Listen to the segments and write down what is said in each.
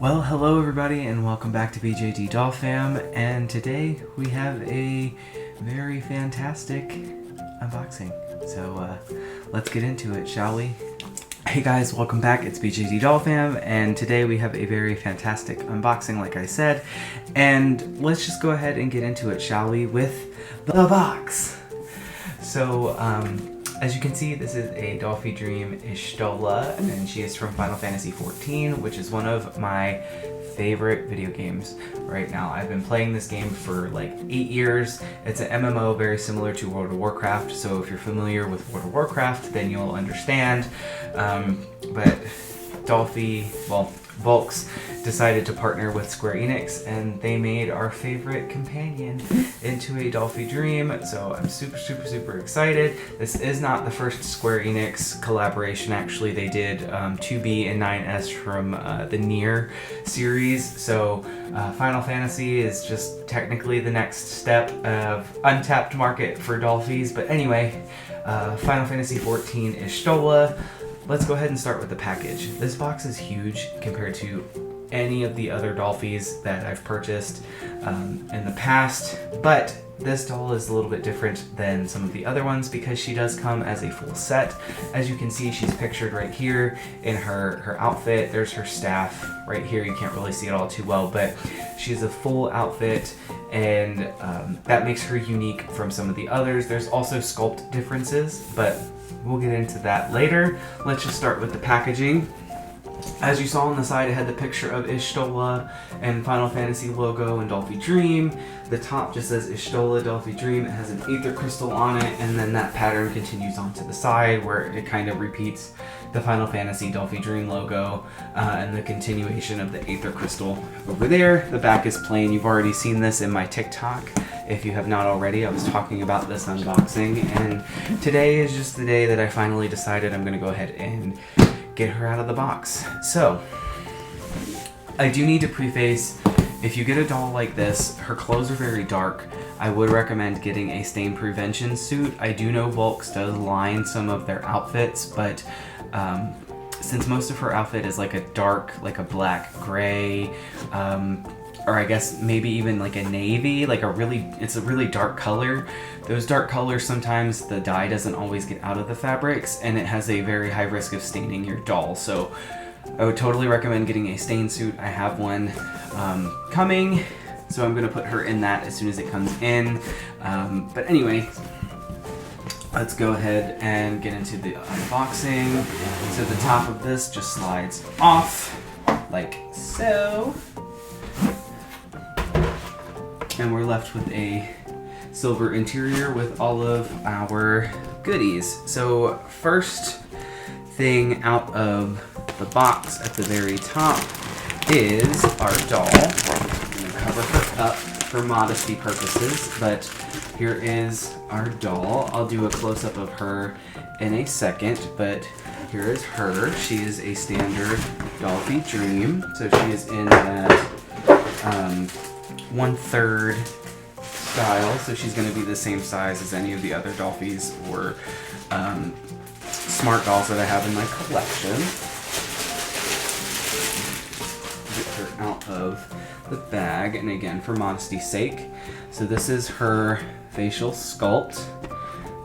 Well, hello everybody and welcome back to BJD DollFam, and today we have a very fantastic unboxing. So let's get into it, shall we? Hey guys, welcome back. It's BJD DollFam, and today we have a very fantastic unboxing, like I said. And let's just go ahead and get into it, shall we, with the box. So, as you can see, this is a Dollfie Dream Y'shtola, and she is from Final Fantasy XIV, which is one of my favorite video games right now. I've been playing this game for like 8 years. It's an MMO very similar to World of Warcraft, so if you're familiar with World of Warcraft, then you'll understand. But Dollfie, well, Volks decided to partner with Square Enix, and they made our favorite companion into a Dollfie Dream, so I'm super excited. This is not the first Square Enix collaboration. Actually, they did 2B and 9S from the Nier series, so Final Fantasy is just technically the next step of untapped market for Dollfies. But anyway, Final Fantasy XIV Y'shtola. Let's go ahead and start with the package. This box is huge compared to any of the other Dollfies that I've purchased in the past, but this doll is a little bit different than some of the other ones because she does come as a full set. As you can see, she's pictured right here in her outfit. There's her staff right here. You can't really see it all too well, but she's a full outfit, and that makes her unique from some of the others. There's also sculpt differences, but we'll get into that later. Let's just start with the packaging. As you saw on the side, it had the picture of Y'shtola and Final Fantasy logo and Dollfie Dream. The top just says Y'shtola Dollfie Dream. It has an Aether Crystal on it, and then that pattern continues onto the side where it kind of repeats the Final Fantasy Dollfie Dream logo and the continuation of the Aether Crystal over there. The back is plain. You've already seen this in my TikTok. If you have not already, I was talking about this unboxing, and today is just the day that I finally decided I'm going to go ahead and get her out of the box. So, I do need to preface, if you get a doll like this, her clothes are very dark. I would recommend getting a stain prevention suit. I do know Volks does line some of their outfits, but since most of her outfit is like a dark, like a black gray, or I guess maybe even like a navy, like it's a really dark color. Those dark colors, sometimes the dye doesn't always get out of the fabrics, and it has a very high risk of staining your doll. So I would totally recommend getting a stain suit. I have one coming, so I'm gonna put her in that as soon as it comes in. But anyway, let's go ahead and get into the unboxing. So the top of this just slides off like so. And we're left with a silver interior with all of our goodies. So first thing out of the box at the very top is our doll. I'm going to cover her up for modesty purposes, but here is our doll. I'll do a close-up of her in a second, but here is her. She is a standard Dollfie Dream, so she is in that 1/3 style, so she's going to be the same size as any of the other Dollfies or Smartdolls that I have in my collection. Get her out of the bag, and again, for modesty's sake. So this is her facial sculpt.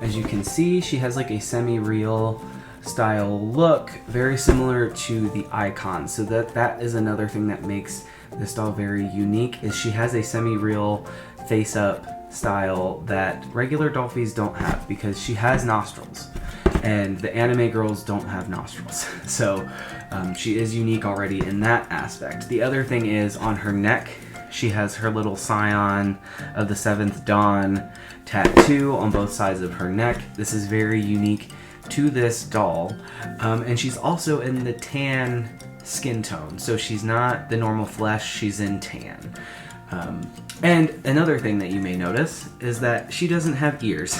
As you can see, she has like a semi-real style look, very similar to the icon. So that is another thing that makes this doll very unique, is she has a semi-real face-up style that regular Dollfies don't have, because she has nostrils, and the anime girls don't have nostrils. So she is unique already in that aspect. The other thing is on her neck, she has her little Scion of the 7th Dawn tattoo on both sides of her neck. This is very unique to this doll, and she's also in the tan skin tone, so she's not the normal flesh, she's in tan. And another thing that you may notice is that she doesn't have ears,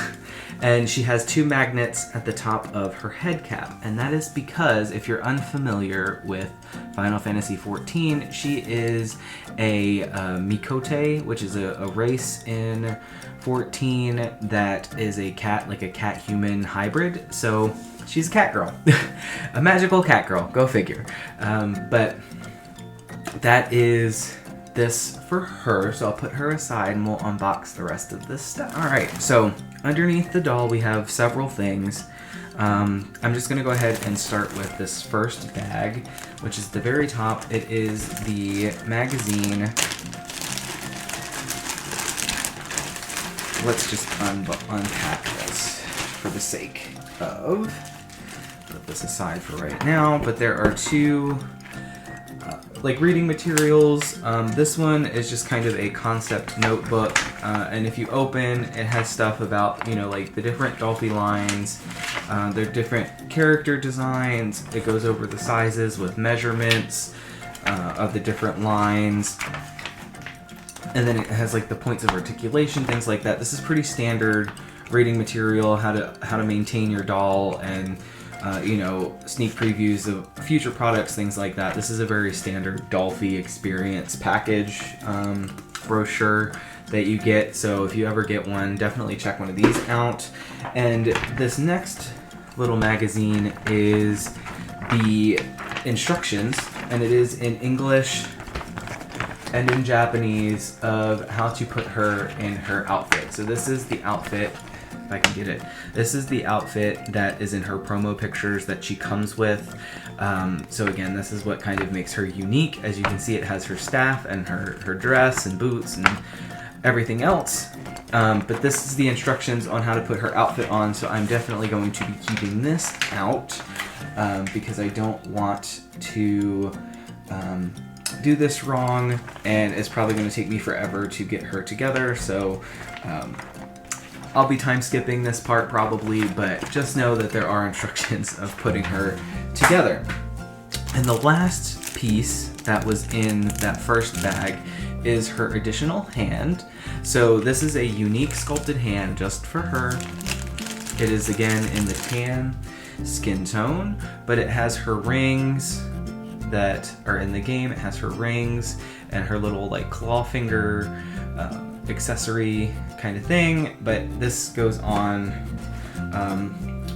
and she has 2 magnets at the top of her head cap, and that is because, if you're unfamiliar with Final Fantasy XIV, she is a Mikote, which is a race in 14 that is a cat, like a cat-human hybrid. So she's a cat girl. A magical cat girl, go figure. But that is this for her. So I'll put her aside and we'll unbox the rest of this stuff. All right, so underneath the doll, we have several things. I'm just gonna go ahead and start with this first bag, which is the very top. It is the magazine. Let's just unpack this for the sake of, put this aside for right now, but there are two like reading materials. This one is just kind of a concept notebook, and if you open, it has stuff about, you know, like the different Dollfie lines, their different character designs. It goes over the sizes with measurements of the different lines, and then it has like the points of articulation, things like that. This is pretty standard reading material, how to maintain your doll, and you know, sneak previews of future products, things like that. This is a very standard Dollfie experience package brochure that you get. So if you ever get one, definitely check one of these out. And this next little magazine is the instructions, and it is in English and in Japanese of how to put her in her outfit. So this is the outfit, if I can get it. This is the outfit that is in her promo pictures that she comes with. So again, this is what kind of makes her unique. As you can see, it has her staff and her dress and boots and everything else. But this is the instructions on how to put her outfit on, so I'm definitely going to be keeping this out because I don't want to do this wrong, and it's probably going to take me forever to get her together. So I'll be time skipping this part probably, but just know that there are instructions of putting her together. And the last piece that was in that first bag is her additional hand. So this is a unique sculpted hand just for her. It is again in the tan skin tone, but it has her rings that are in the game. It has her rings and her little like claw finger accessory kind of thing, but this goes on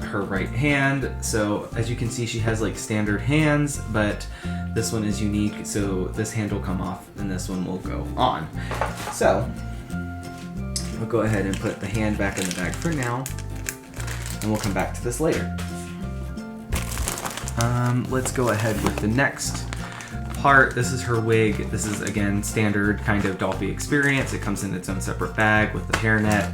her right hand. So as you can see, she has like standard hands, but this one is unique, so this hand will come off and this one will go on. So we'll go ahead and put the hand back in the bag for now, and we'll come back to this later. Let's go ahead with the next part. This is her wig. This is again standard kind of Dollfie experience. It comes in its own separate bag with the hairnet.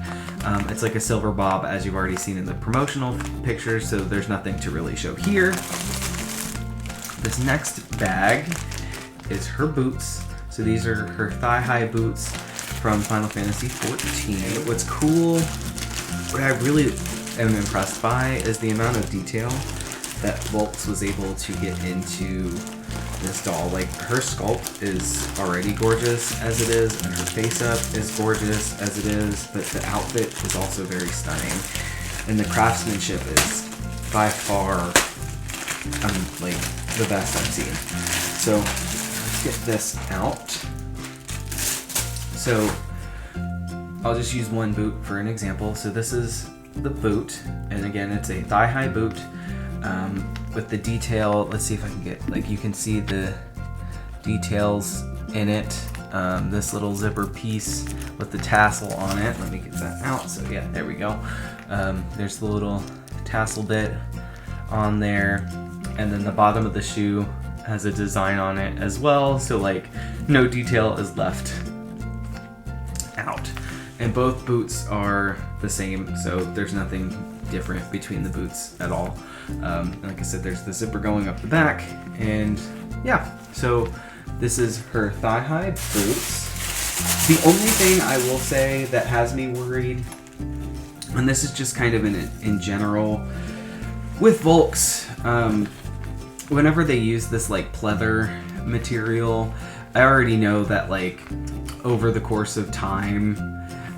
It's like a silver bob, as you've already seen in the promotional pictures, so there's nothing to really show here. This next bag is her boots. So these are her thigh-high boots from Final Fantasy XIV. What's cool, what I really am impressed by, is the amount of detail that Volks was able to get into this doll. Like, her sculpt is already gorgeous as it is, and her face up is gorgeous as it is, but the outfit is also very stunning. And the craftsmanship is by far like the best I've seen. So let's get this out. So I'll just use one boot for an example. So this is the boot, and again, it's a thigh-high boot with the detail. Let's see if I can get, like, you can see the details in it. This little zipper piece with the tassel on it. Let me get that out. So yeah, there we go. There's the little tassel bit on there, and then the bottom of the shoe has a design on it as well, so like no detail is left out. And both boots are the same, so there's nothing different between the boots at all. Like I said, there's the zipper going up the back, and yeah, so this is her thigh-high boots. The only thing I will say that has me worried, and this is just kind of in general, with Volks, whenever they use this like pleather material, I already know that like over the course of time,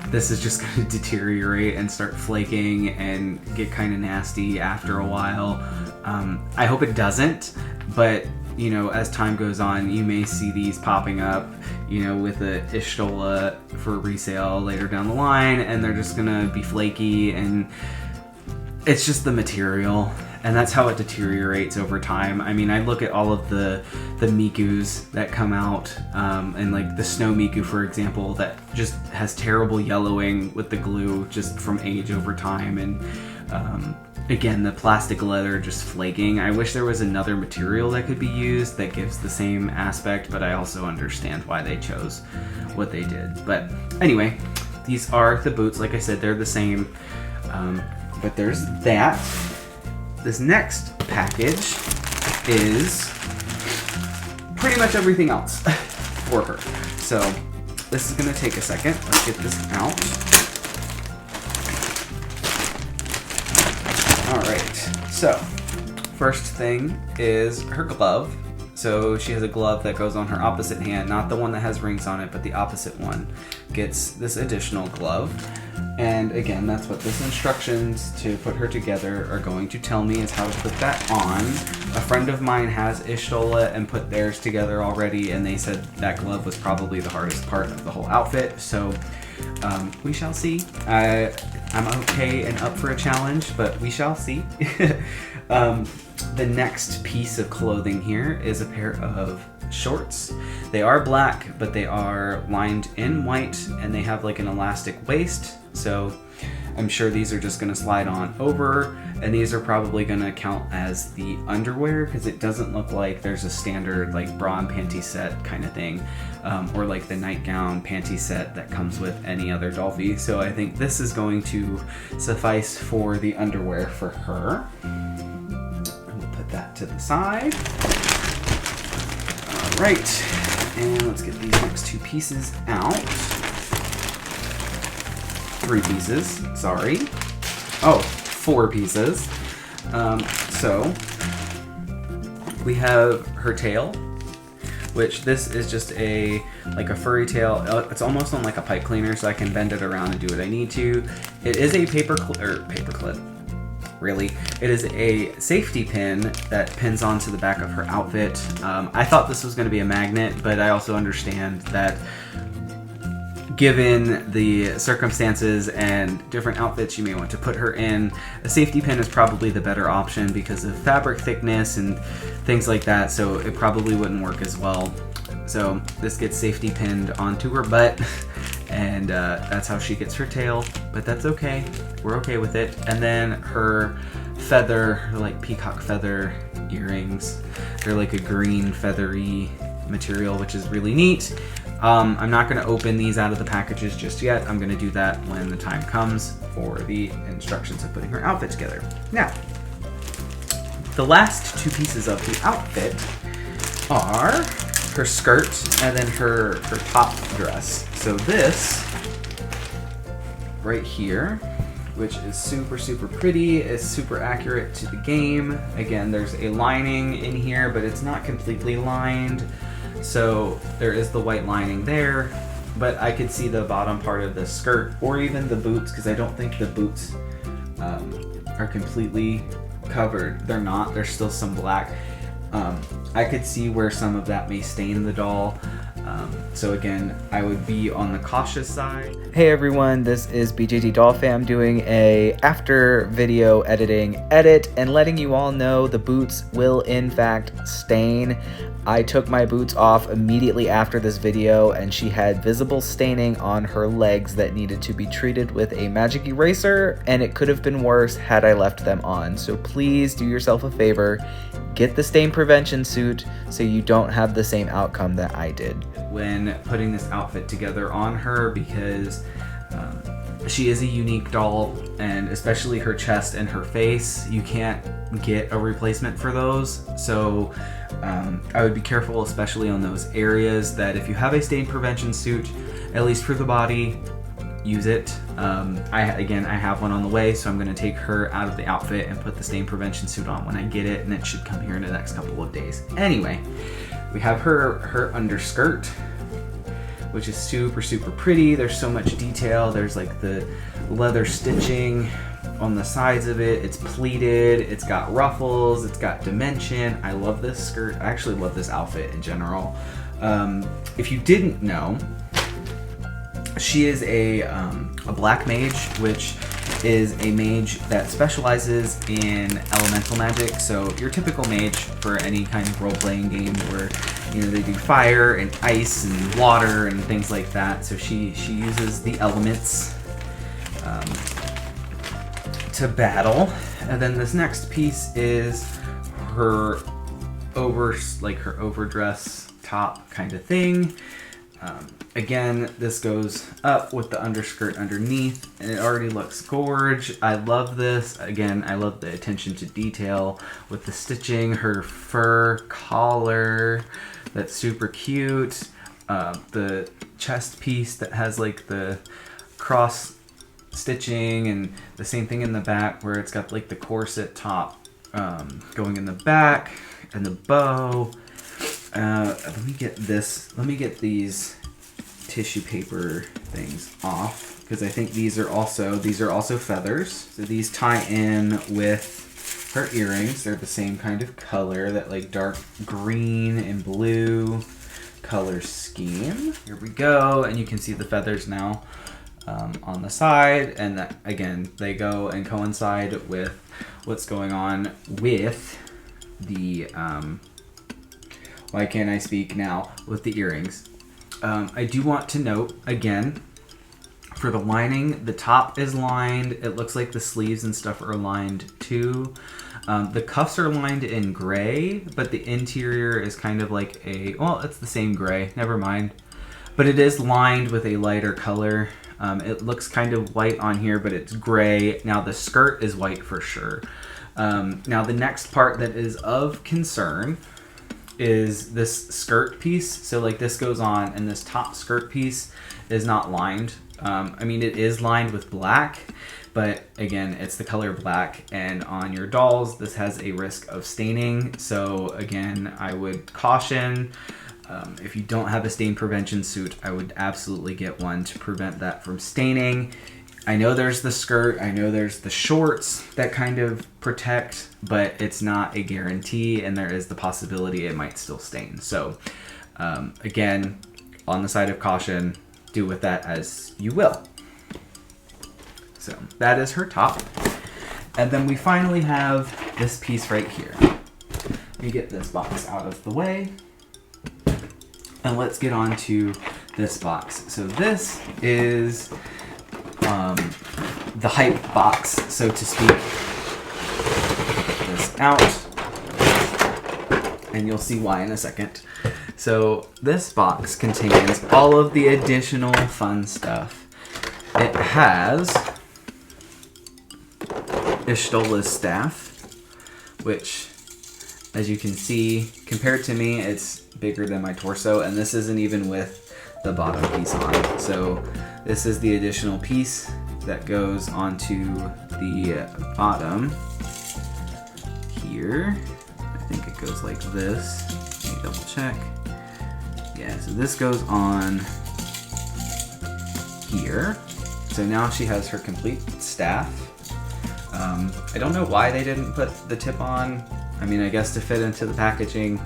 this is just going to deteriorate and start flaking and get kind of nasty after a while. I hope it doesn't, but you know, as time goes on, you may see these popping up, you know, with a Ishtola for resale later down the line, and they're just gonna be flaky, and it's just the material and that's how it deteriorates over time. I mean, I look at all of the Mikus that come out, and like the Snow Miku, for example, that just has terrible yellowing with the glue just from age over time, and again, the plastic leather just flaking. I wish there was another material that could be used that gives the same aspect, but I also understand why they chose what they did. But anyway, these are the boots. Like I said, they're the same, but there's that. This next package is pretty much everything else for her. So this is gonna take a second. Let's get this out. Alright, so first thing is her glove. So she has a glove that goes on her opposite hand, not the one that has rings on it, but the opposite one gets this additional glove. And again, that's what this instructions to put her together are going to tell me, is how to put that on. A friend of mine has Ishtola and put theirs together already, and they said that glove was probably the hardest part of the whole outfit. So we shall see. I'm okay and up for a challenge, but we shall see. The next piece of clothing here is a pair of shorts. They are black, but they are lined in white, and they have like an elastic waist. So I'm sure these are just going to slide on over, and these are probably going to count as the underwear, because it doesn't look like there's a standard like bra and panty set kind of thing, or like the nightgown panty set that comes with any other Dollfie. So I think this is going to suffice for the underwear for her. We'll put that to the side. All right, and let's get these next two pieces out. 3 pieces, sorry. Oh, 4 pieces. So we have her tail, which this is just like a furry tail. It's almost on like a pipe cleaner, so I can bend it around and do what I need to. It is a paper clip. Really, it is a safety pin that pins onto the back of her outfit. I thought this was going to be a magnet, but I also understand that given the circumstances and different outfits you may want to put her in, a safety pin is probably the better option because of fabric thickness and things like that, so it probably wouldn't work as well. So this gets safety pinned onto her butt, and that's how she gets her tail, but that's okay. We're okay with it. And then her feather, her like peacock feather earrings, they're like a green feathery material, which is really neat. I'm not going to open these out of the packages just yet. I'm going to do that when the time comes for the instructions of putting her outfit together. Now, the last 2 pieces of the outfit are her skirt and then her top dress. So this right here, which is super, super pretty, is super accurate to the game. Again, there's a lining in here, but it's not completely lined. So there is the white lining there, but I could see the bottom part of the skirt or even the boots, because I don't think the boots are completely covered. They're not, there's still some black. I could see where some of that may stain the doll. So again, I would be on the cautious side. Hey everyone, this is BJD DollFam doing a after video editing edit and letting you all know the boots will in fact stain. I took my boots off immediately after this video, and she had visible staining on her legs that needed to be treated with a magic eraser, and it could have been worse had I left them on. So please do yourself a favor, get the stain prevention suit so you don't have the same outcome that I did when putting this outfit together on her, because she is a unique doll, and especially her chest and her face, you can't get a replacement for those. So I would be careful, especially on those areas, that if you have a stain prevention suit, at least for the body, use it. I have one on the way, so I'm going to take her out of the outfit and put the stain prevention suit on when I get it, and it should come here in the next couple of days. Anyway, we have her underskirt, which is super, super pretty. There's so much detail. There's like the leather stitching on the sides of it. It's pleated, it's got ruffles, it's got dimension. I love this skirt. I actually love this outfit in general. If you didn't know, she is a black mage, which is a mage that specializes in elemental magic. So your typical mage for any kind of role-playing game where, you know, they do fire and ice and water and things like that. So she uses the elements to battle. And then this next piece is her overdress top kind of thing. Again, this goes up with the underskirt underneath, and it already looks gorge. I love this. Again, I love the attention to detail with the stitching, her fur collar, that's super cute. The chest piece that has like the cross stitching, and the same thing in the back where it's got like the corset top going in the back, and the bow. Let me get these tissue paper things off, because I think these are also feathers. So these tie in with her earrings. They're the same kind of color, that like dark green and blue color scheme. Here we go, and you can see the feathers now on the side, and that, again, they go and coincide with what's going on with the why can't I speak now, with the earrings. I do want to note, again, for the lining, the top is lined. It looks like the sleeves and stuff are lined too. The cuffs are lined in gray, but the interior is kind of like it's the same gray, never mind. But it is lined with a lighter color. It looks kind of white on here, but it's gray. Now the skirt is white for sure. Now the next part that is of concern is this skirt piece. So like this goes on, and this top skirt piece is not lined. I mean, it is lined with black, but again, it's the color black, and on your dolls, this has a risk of staining. So again, I would caution, if you don't have a stain prevention suit, I would absolutely get one to prevent that from staining. I know there's the skirt, I know there's the shorts that kind of protect, but it's not a guarantee, and there is the possibility it might still stain. So again, on the side of caution, do with that as you will. So that is her top. And then we finally have this piece right here. Let me get this box out of the way, and let's get on to this box. So this is the hype box, so to speak. Get this out, and you'll see why in a second. So this box contains all of the additional fun stuff. It has Ffxiv's staff, which, as you can see, compared to me, it's bigger than my torso, and this isn't even with the bottom piece on. So this is the additional piece that goes onto the bottom here. I think it goes like this. Let me double check. Yeah, so this goes on here. So now she has her complete staff. I don't know why they didn't put the tip on. I mean, I guess to fit into the packaging.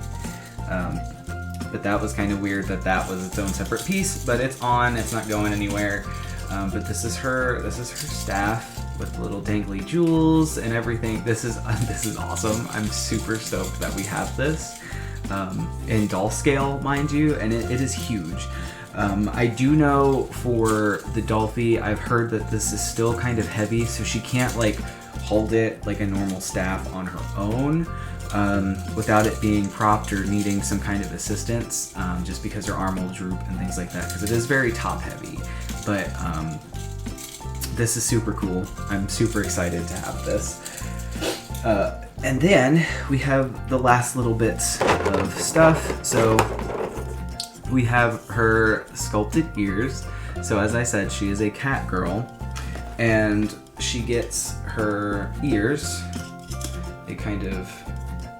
But that was kind of weird that that was its own separate piece, but it's on, it's not going anywhere. But this is her staff with little dangly jewels and everything. This is awesome. I'm super stoked that we have this in doll scale, mind you, and it is huge. I do know for the Dollfie, I've heard that this is still kind of heavy, so she can't like hold it like a normal staff on her own. Without it being propped or needing some kind of assistance, just because her arm will droop and things like that, because it is very top heavy. But this is super cool. I'm super excited to have this. And then we have the last little bits of stuff. So we have her sculpted ears. So as I said, she is a cat girl, and she gets her ears. They kind of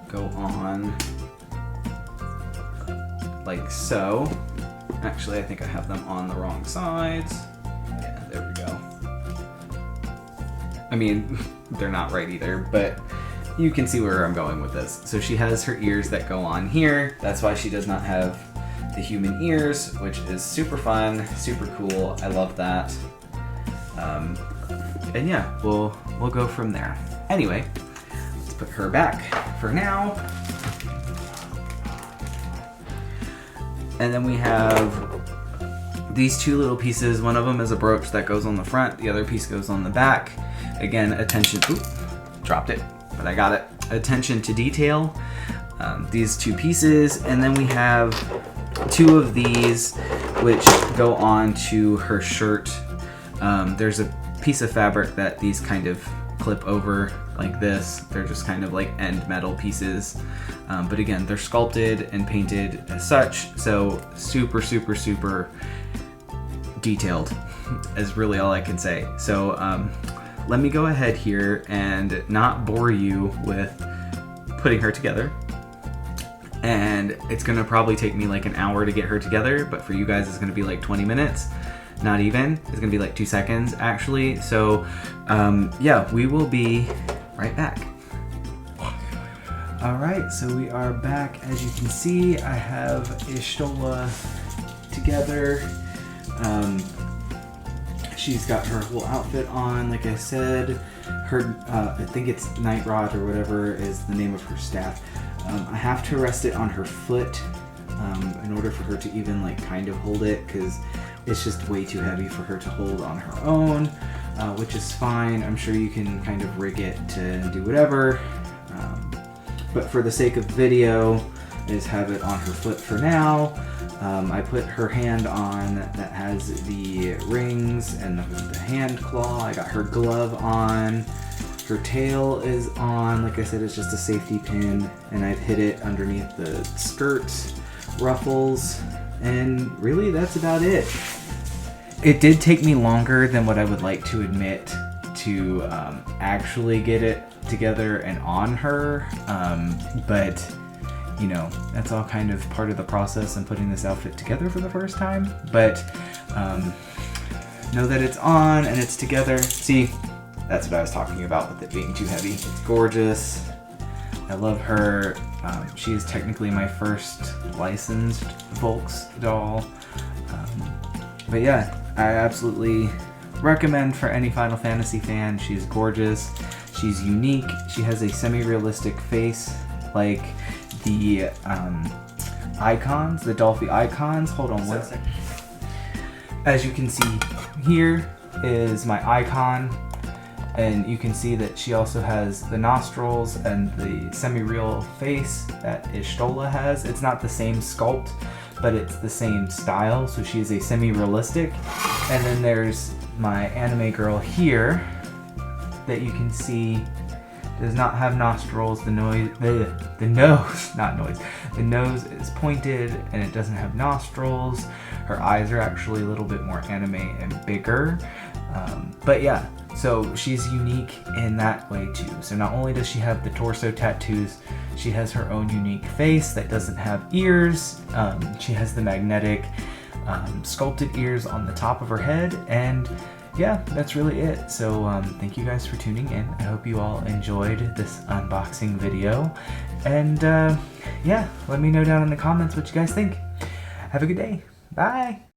go on like so. Actually, I think I have them on the wrong sides. Yeah, there we go. I mean, they're not right either, but you can see where I'm going with this. So she has her ears that go on here. That's why she does not have the human ears, which is super fun, super cool. I love that. And yeah, we'll go from there. Anyway, let's put her back for now. And then we have these two little pieces. One of them is a brooch that goes on the front. The other piece goes on the back. Again, attention, oop, dropped it, but I got it. Attention to detail. These two pieces. And then we have two of these which go on to her shirt. There's a piece of fabric that these kind of clip over like this. They're just kind of like end metal pieces. But again, they're sculpted and painted as such. So super, super, super detailed is really all I can say. So let me go ahead here and not bore you with putting her together. And it's gonna probably take me like an hour to get her together, but for you guys it's gonna be like 20 minutes. Not even. It's gonna be like 2 seconds actually. So yeah, we will be right back. Alright, so we are back. As you can see, I have Ffxiv together. She's got her whole outfit on, like I said. Her, I think it's Night Rod or whatever is the name of her staff. I have to rest it on her foot in order for her to even like kind of hold it, because it's just way too heavy for her to hold on her own, which is fine. I'm sure you can kind of rig it to do whatever. But for the sake of video, I just have it on her foot for now. I put her hand on that has the rings and the hand claw. I got her glove on. Her tail is on. Like I said, it's just a safety pin, and I've hid it underneath the skirt ruffles. And really, that's about it. It did take me longer than what I would like to admit to actually get it together and on her, but you know, that's all kind of part of the process and putting this outfit together for the first time. But know that it's on and it's together. See, that's what I was talking about with it being too heavy. It's gorgeous. I love her. She is technically my first licensed Volks doll. But yeah, I absolutely recommend for any Final Fantasy fan. She's gorgeous. She's unique. She has a semi-realistic face, like the icons, the Dollfie icons. Hold on one second. As you can see, here is my icon, and you can see that she also has the nostrils and the semi-real face that Ffxiv has. It's not the same sculpt, but it's the same style, so she is a semi-realistic. And then there's my anime girl here that you can see does not have nostrils. The nose is pointed and it doesn't have nostrils. Her eyes are actually a little bit more anime and bigger. But yeah, so she's unique in that way too. So not only does she have the torso tattoos, she has her own unique face that doesn't have ears. She has the magnetic sculpted ears on the top of her head, and yeah, that's really it. So thank you guys for tuning in. I hope you all enjoyed this unboxing video. And yeah, let me know down in the comments what you guys think. Have a good day. Bye.